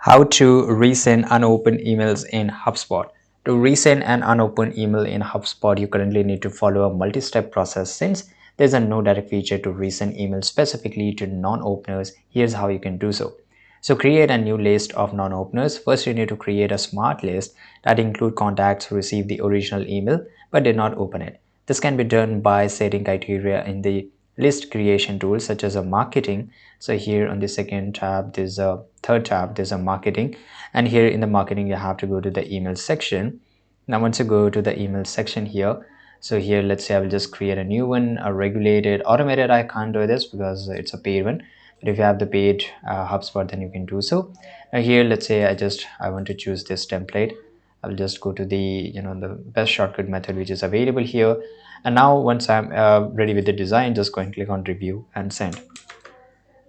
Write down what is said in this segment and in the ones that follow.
How to resend unopened emails in Hubspot. To resend an unopened email in Hubspot, you currently need to follow a multi-step process. Since there's a no direct feature to resend emails specifically to non-openers, here's how you can do so. So create a new list of non-openers. First, you need to create a smart list that include contacts who received the original email but did not open it. This can be done by setting criteria in the list creation tools such as a marketing. So here on the second tab, there's a third tab, there's a marketing, and here in the marketing you have to go to the email section. Now once you go to the email section here, so here let's say I will just create a new one, a regulated automated. I can't do this because it's a paid one, but if you have the paid HubSpot, then you can do so. Now here let's say I want to choose this template. I'll just go to the the best shortcut method which is available here. And now once I'm ready with the design, just go and click on review and send.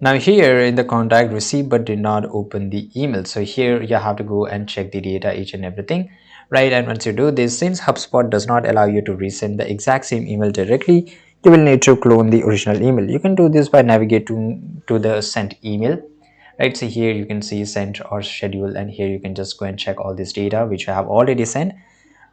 Now here in the contact received but did not open the email. So here you have to go and check the data, each and everything, right? And once you do this, since HubSpot does not allow you to resend the exact same email directly, you will need to clone the original email. You can do this by navigating to the sent email, right? So here you can see sent or schedule, and here you can just go and check all this data which you have already sent,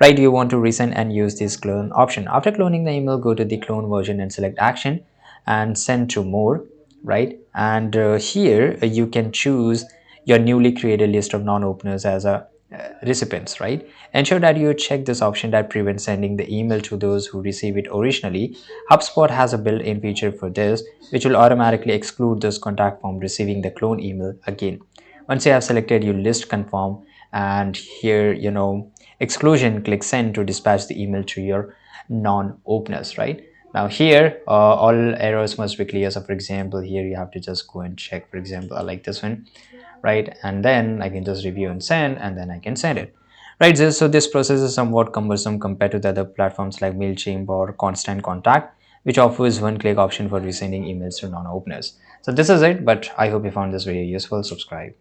right? You want to resend and use this clone option. After cloning the email, go to the clone version and select action and send to more, right? And here you can choose your newly created list of non-openers as a recipients, right? Ensure that you check this option that prevents sending the email to those who receive it originally. HubSpot has a built-in feature for this which will automatically exclude this contact from receiving the clone email again. Once you have selected your list, confirm, and here exclusion, click send to dispatch the email to your non-openers, right? Now here all errors must be clear. So for example, here you have to just go and check. For example, I like this one, right? And then I can just review and send, and then I can send it, right? So this process is somewhat cumbersome compared to the other platforms like MailChimp or Constant Contact, which offers one-click option for resending emails to non-openers. So this is it, but I hope you found this video useful. Subscribe.